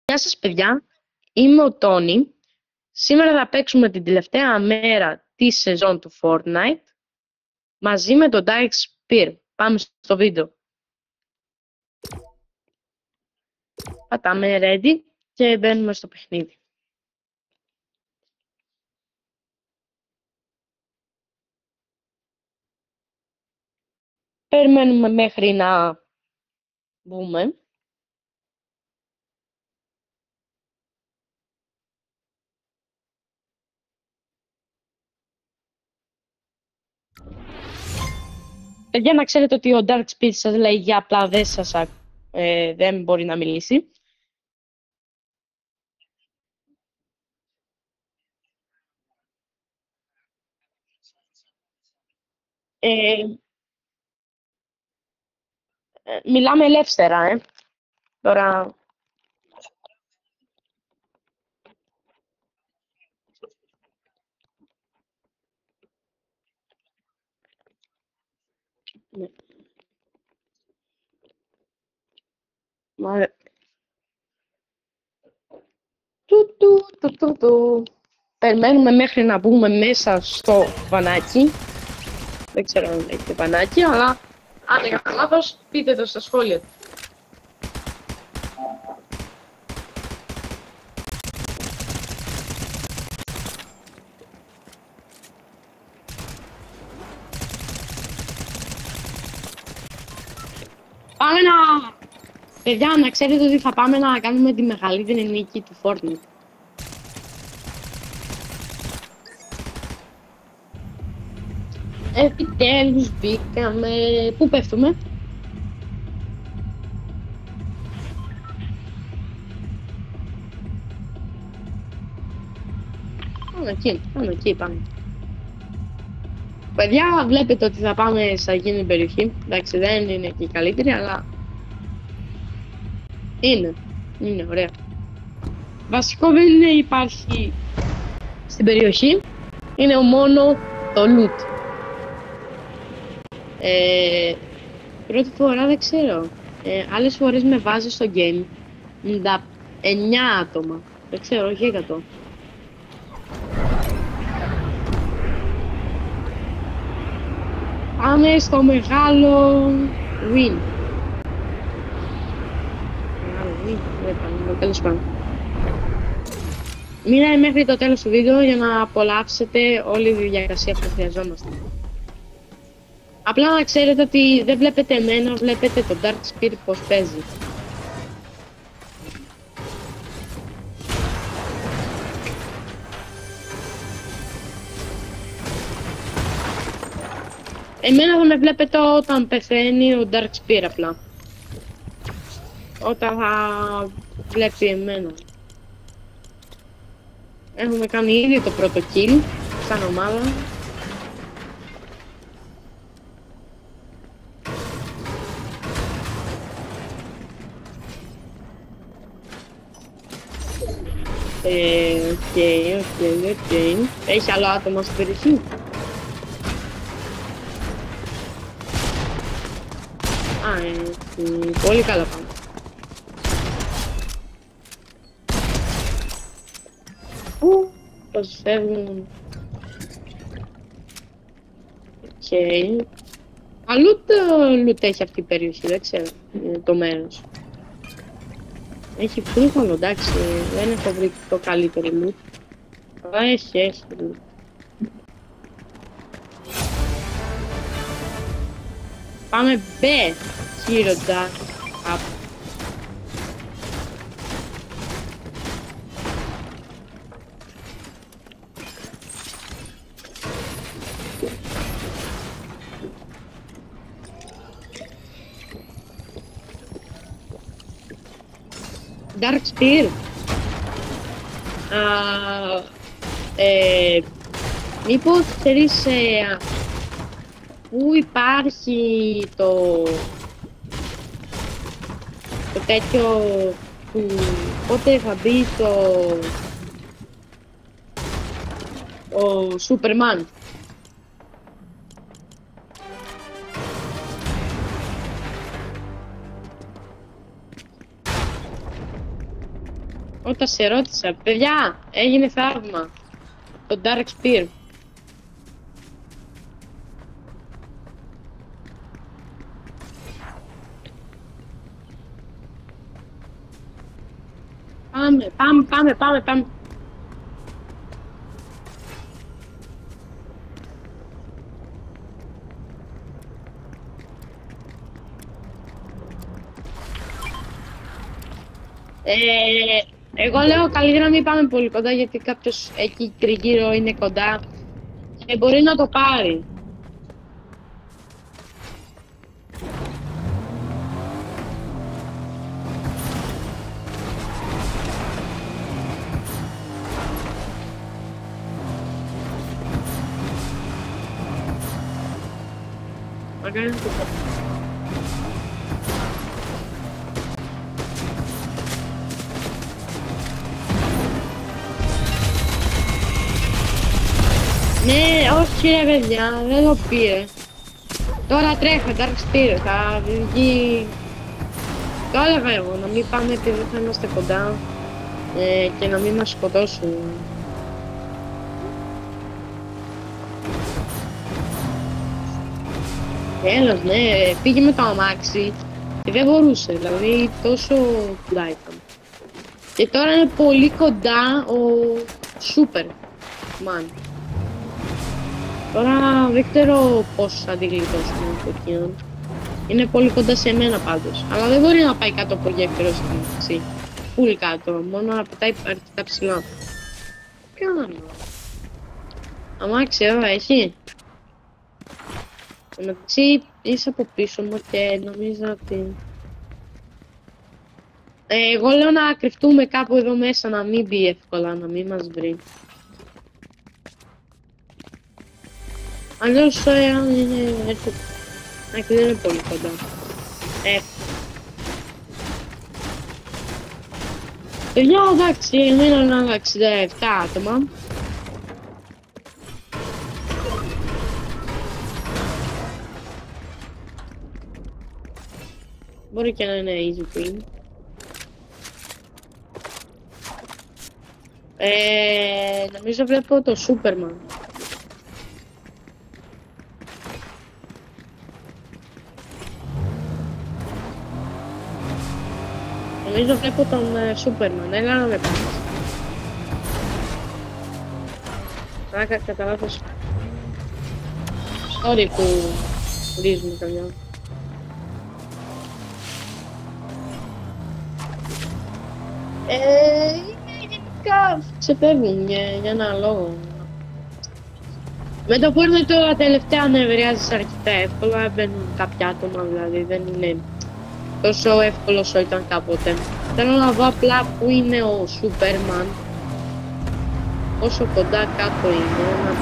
Γεια σας παιδιά, είμαι ο Τόνι. Σήμερα θα παίξουμε την τελευταία μέρα της σεζόν του Fortnite μαζί με τον Dark Spear. Πάμε στο βίντεο. Πατάμε ready και μπαίνουμε στο παιχνίδι. Περιμένουμε μέχρι να μπούμε. Παιδιά, να ξέρετε ότι ο Dark Spear σας λέει για απλά δεν μπορεί να μιλήσει. Μιλάμε ελεύθερα, Τώρα... Περιμένουμε μέχρι να μπούμε μέσα στο βανάκι. Δεν ξέρω αν έχετε βανάκι, αλλά αν έκανα λάθος, πείτε το στα σχόλια. Πάμε να... Παιδιά, να ξέρετε ότι θα πάμε να κάνουμε τη μεγαλύτερη νίκη του Fortnite. Επιτέλους μπήκαμε... Πού πέφτουμε? Πάμε εκεί. Παιδιά, βλέπετε ότι θα πάμε σε εκείνη την περιοχή. Εντάξει, δεν είναι και η καλύτερη, αλλά... Είναι ωραία. Βασικό δεν υπάρχει στην περιοχή. Είναι μόνο το loot. Πρώτη φορά δεν ξέρω. Άλλες φορές με βάζει στο game 99 άτομα. Δεν ξέρω, όχι 100. Πάμε στο μεγάλο win. Δεν πάμε, τέλος πάντων. Μείνετε μέχρι το τέλος του βίντεο για να απολαύσετε όλη τη διαδικασία που χρειαζόμαστε. Απλά να ξέρετε ότι δεν βλέπετε εμένα, βλέπετε τον Dark Spear πως παίζει. Εμένα θα με βλέπετε όταν πεθαίνει ο Dark Spear απλά. Όταν θα βλέπει εμένα. Έχουμε κάνει ήδη το πρώτο kill σαν ομάδα. Οκ. Έχει άλλο άτομο στην περιοχή. Πολύ καλά πάμε. Πώς φεύγουν. Αλλού το loot έχει αυτή η περιοχή, δεν ξέρω το μέρος. Έχει φρούχονο, εντάξει, δεν έχω βρει το καλύτερο loot. Αλλά έχει loot. Πάμε μπε, κύριο Dark. Dark Spear. Μήπως ξέρεις πού υπάρχει το τέτοιο που πότε θα μπει ο Superman. Όταν σε ρώτησα, παιδιά, έγινε θαύμα. Το Dark Spear. Πάμε. Εγώ λέω καλύτερα να μην πάμε πολύ κοντά γιατί κάποιος εκεί τριγύρω είναι κοντά και μπορεί να το πάρει. Μα κάνει το ναι, όχι ρε παιδιά, δεν το πήρε. Τώρα τρέχω, Dark Spear, θα βγει... Το έλεγα εγώ, να μην πάμε επειδή θα είμαστε κοντά και να μην μας σκοτώσουν. Τέλος, ναι, πήγε με το αμάξι και δεν μπορούσε, δηλαδή τόσο κοντά ήταν. Και τώρα είναι πολύ κοντά ο Superman. Τώρα δεν ξέρω πώς θα την γλιτώσουμε από εκείνον. Είναι πολύ κοντά σε μένα πάντως. Αλλά δεν μπορεί να πάει κάτω από γέφυρο στην μεταξύ. Πουλ κάτω, μόνο να πετάει αρκετά ψηλά. Κάνω. Αμάξι, έχει. Στο μεταξύ είσαι από πίσω μου και νομίζω ότι... εγώ λέω να κρυφτούμε κάπου εδώ μέσα, να μην μπει εύκολα, να μην μας βρει. Αλλιώς αν είναι έρθει... και δεν είναι πολύ κοντά. Παιδιά, εντάξει, μείναν άλλα 67 άτομα. Μπορεί και να είναι easy win. Νομίζω βλέπω το Superman. Νομίζω βλέπω τον Superman, έλα να με πάρεις. Άκα, κατά λάθος. Sorry που βρίζουμε καμιά. Γενικά ξεφεύγουν για ένα λόγο. Με το που ήρθε τώρα τελευταία νευριάζεις αρκετά εύκολα, μπαίνουν κάποια άτομα, δηλαδή δεν είναι τόσο εύκολο όσο ήταν κάποτε. Θέλω να δω απλά που είναι ο Superman, όσο κοντά κάτω είναι.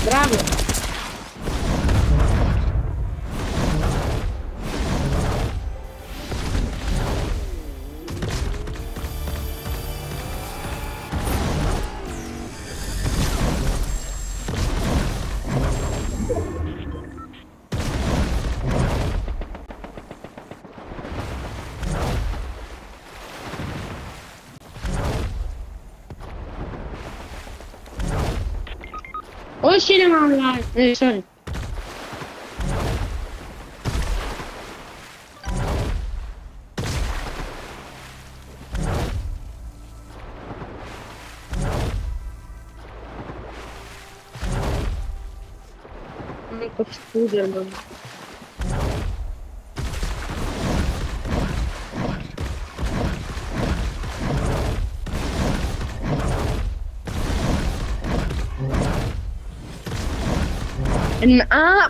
Μπράβο! Όχι ρε μαλάκα, sorry. Το Spiderman.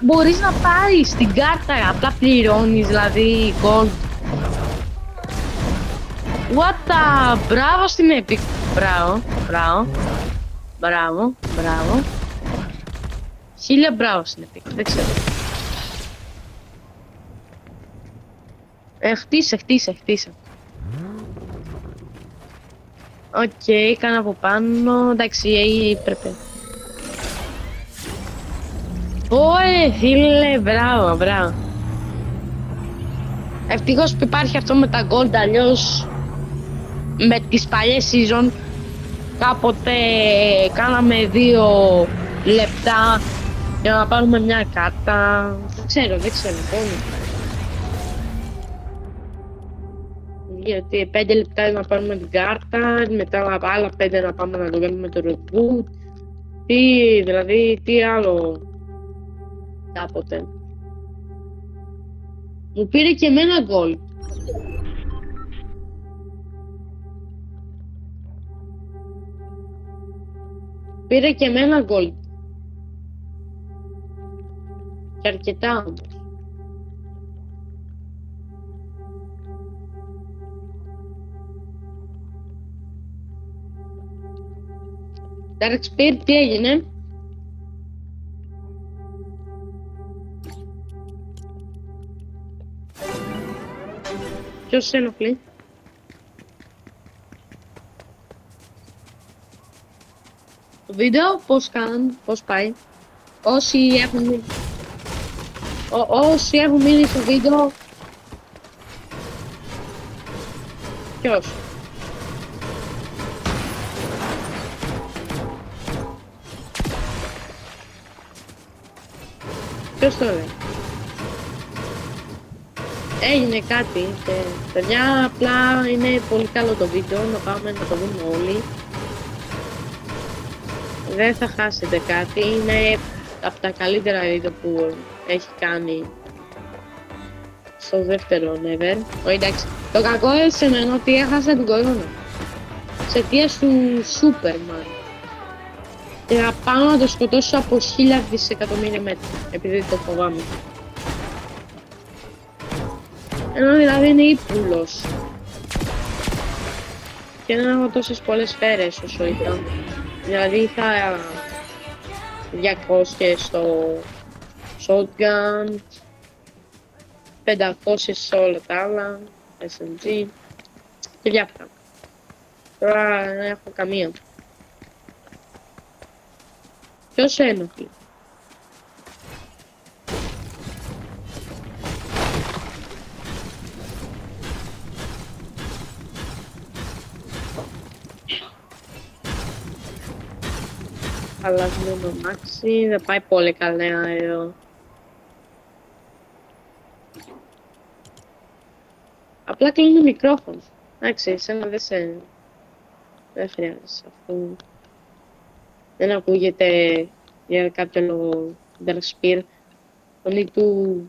Μπορείς να πάρεις την κάρτα, απλά πληρώνεις, δηλαδή gold. What the... Μπράβο στην Epic. Μπράβο. Χίλια μπράβο στην Epic, δεν ξέρω. Χτίσε. Οκ, έκανα από πάνω. Εντάξει, έπρεπε. Ωε, φίλε, μπράβο, μπράβο. Ευτυχώς που υπάρχει αυτό με τα gold, αλλιώς με τις παλιές season κάποτε κάναμε 2 λεπτά για να πάρουμε μια κάρτα. Δεν ξέρω πόνο. Γιατί 5 λεπτά για να πάρουμε την κάρτα, μετά άλλα 5 να πάμε να το κάνουμε το reboot. Τι άλλο κάποτε. Μου πήρε και εμένα gold. Πήρε και εμένα gold. Και αρκετά όμως. Dark Spear, τι έγινε? Ποιος σε ενοχλεί? Το βίντεο πώς πάει? Όσοι έχουν μείνει στο βίντεο. Ποιος? Ποιος το λέει? Έγινε κάτι και παιδιά, απλά είναι πολύ καλό το βίντεο, να πάμε να το δούμε όλοι. Δεν θα χάσετε κάτι, είναι από τα καλύτερα βίντεο που έχει κάνει στο δεύτερο Never. Εντάξει, το κακό σε μένα ότι έχασα την κορώνα. Εξαιτίας του Superman. Και να πάω να το σκοτώσω από 1000 δισεκατομμύρια μέτρα, επειδή το φοβάμαι. Ενώ δηλαδή είναι ύπουλος. Και δεν έχω τόσες πολλές σφαίρες όσο ήταν. Δηλαδή είχα 200 στο shotgun, 500 σε όλα τα άλλα, SMG και διάφορα. Τώρα δεν έχω καμία. Ποιος ένοχλει? Αλλάζουμε το μάξι, δεν πάει πολύ καλά εδώ. Απλά κλείνει μικρόφωνο. Εντάξει, εσένα δεν χρειάζεσαι, αφού δεν ακούγεται για κάποιο λόγο Dark Spear. Φωνή του...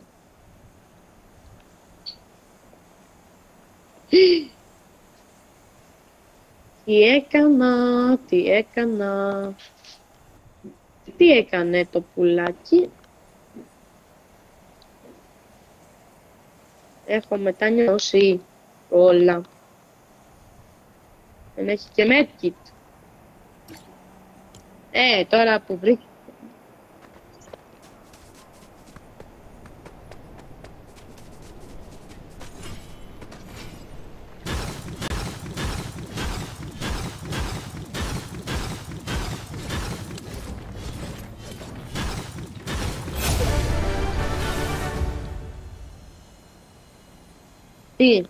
Τι έκανε το πουλάκι? Έχω μετανιώσει όλα. Δεν έχει και medkit. Τώρα που βρήκε. Τι?